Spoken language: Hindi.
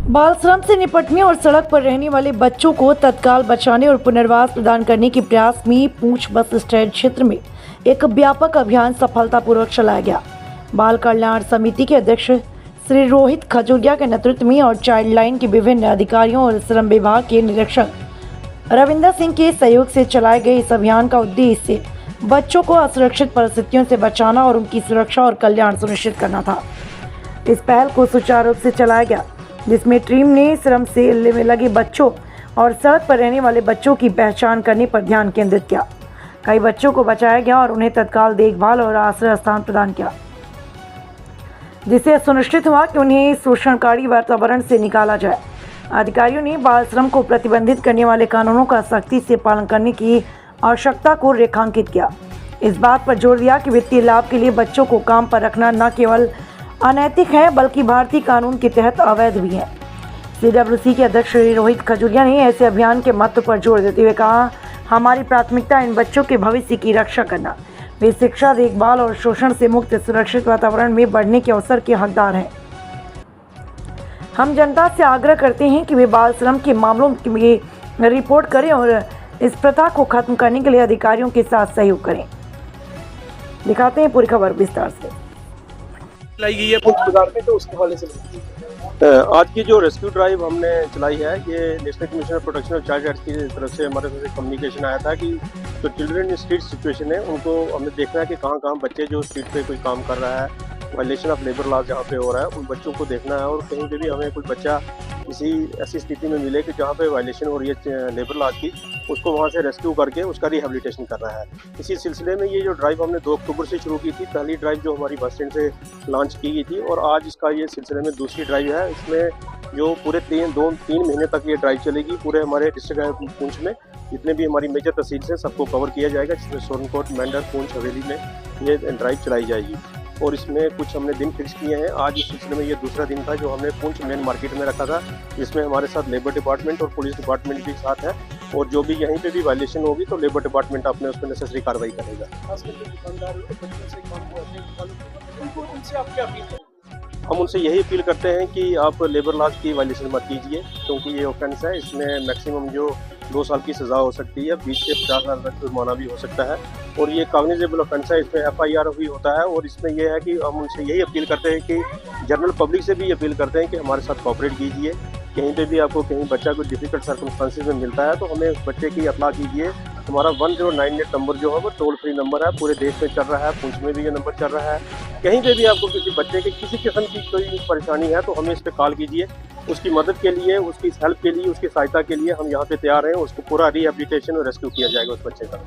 बाल श्रम से निपटने और सड़क पर रहने वाले बच्चों को तत्काल बचाने और पुनर्वास प्रदान करने के प्रयास में पूंछ बस स्टैंड क्षेत्र में एक व्यापक अभियान सफलतापूर्वक चलाया गया। बाल कल्याण समिति के अध्यक्ष श्री रोहित खजूरिया के नेतृत्व में और चाइल्ड लाइन के विभिन्न अधिकारियों और श्रम विभाग के निरीक्षक रविंदर सिंह के सहयोग से चलाए गए इस अभियान का उद्देश्य बच्चों को असुरक्षित परिस्थितियों से बचाना और उनकी सुरक्षा और कल्याण सुनिश्चित करना था। इस पहल को सुचारू रूप से चलाया गया, जिसमें टीम ने श्रम से में लगे बच्चों और सड़क पर रहने वाले बच्चों की पहचान करने पर ध्यान केंद्रित किया। कई बच्चों को बचाया गया और उन्हें तत्काल देखभाल और आश्रय स्थान प्रदान किया, जिससे सुनिश्चित हुआ कि उन्हें शोषणकारी वातावरण से निकाला जाए। अधिकारियों ने बाल श्रम को प्रतिबंधित करने वाले कानूनों का सख्ती से पालन करने की आवश्यकता को रेखांकित किया। इस बात पर जोर दिया कि वित्तीय लाभ के लिए बच्चों को काम पर रखना न केवल अनैतिक है बल्कि भारतीय कानून के तहत अवैध भी है। CWC के अध्यक्ष श्री रोहित खजूरिया ने ऐसे अभियान के महत्व पर जोर देते हुए कहा, हमारी प्राथमिकता इन बच्चों के भविष्य की रक्षा करना, वे शिक्षा, देखभाल और शोषण से मुक्त सुरक्षित वातावरण में बढ़ने के अवसर के हकदार हैं। हम जनता से आग्रह करते हैं कि वे बाल श्रम के मामलों की रिपोर्ट करें और इस प्रथा को खत्म करने के लिए अधिकारियों के साथ सहयोग करें। दिखाते हैं पूरी खबर विस्तार से। लाई गई है बाजार में, तो उसके हवाले से आज की जो रेस्क्यू ड्राइव हमने चलाई है, ये national commission of protection of child rights की तरफ से हमारे पास कम्युनिकेशन आया था कि जो चिल्ड्रन इन स्ट्रीट सिचुएशन है, उनको हमें देखना है कि कहाँ कहाँ बच्चे जो स्ट्रीट पे कोई काम कर रहा है, वायलेशन ऑफ लेबर लॉज जहाँ पे हो रहा है, उन बच्चों को देखना है। और कहीं पे भी हमें कोई बच्चा किसी ऐसी स्थिति में मिले कि जहाँ पे वायलेशन हो रही है लेबर लॉज की, उसको वहाँ से रेस्क्यू करके उसका रिहेबिलिटेशन करना है। इसी सिलसिले में ये जो ड्राइव हमने 2 अक्टूबर से शुरू की थी, पहली ड्राइव जो हमारी बस स्टैंड से लॉन्च की गई थी, और आज इसका ये सिलसिले में दूसरी ड्राइव है। इसमें जो पूरे 3 महीने तक ये ड्राइव चलेगी। पूरे हमारे डिस्ट्रिक्ट पुंछ में जितने भी हमारी मेजर तहसील से सबको कवर किया जाएगा, जिसमें सोनकोट, मेंढर, पुंछ, हवेली में ये ड्राइव चलाई जाएगी। और इसमें कुछ हमने दिन फिक्स किए हैं। आज इस सिलसिले में ये दूसरा दिन था जो हमने पुंछ मेन मार्केट में रखा था, जिसमें हमारे साथ लेबर डिपार्टमेंट और पुलिस डिपार्टमेंट भी साथ है। और जो भी यहीं पे भी वायलेशन होगी तो लेबर डिपार्टमेंट अपने उस पर नेसेसरी कार्रवाई करेगा। हम उनसे यही अपील करते हैं कि आप लेबर लॉज की वायलेशन मत कीजिए, क्योंकि ये ऑफेंस है। इसमें मैक्सिमम जो 2 साल की सज़ा हो सकती है, 20 से 50 हज़ार तक जुर्माना भी हो सकता है। और ये कॉग्निजेबल ऑफेंस है, इसमें FIR भी होता है। और इसमें यह है कि हम उनसे यही अपील करते हैं कि जनरल पब्लिक से भी अपील करते हैं कि हमारे साथ कोऑपरेट कीजिए। कहीं पे भी आपको कहीं बच्चा कोई डिफिकल्ट सर्कमस्टांसिस में मिलता है तो हमें उस बच्चे की इत्तला कीजिए। हमारा 1098 नंबर जो है वो टोल फ्री नंबर है, पूरे देश में चल रहा है, पुंछ में भी ये नंबर चल रहा है। कहीं पे भी आपको किसी बच्चे के किसी किस्म की कोई परेशानी है तो हमें इस पर कॉल कीजिए। उसकी मदद के लिए, उसकी हेल्प के लिए, उसकी सहायता के लिए हम यहाँ पे तैयार हैं। उसको पूरा रिहेबिलिटेशन और रेस्क्यू किया जाएगा उस बच्चे का।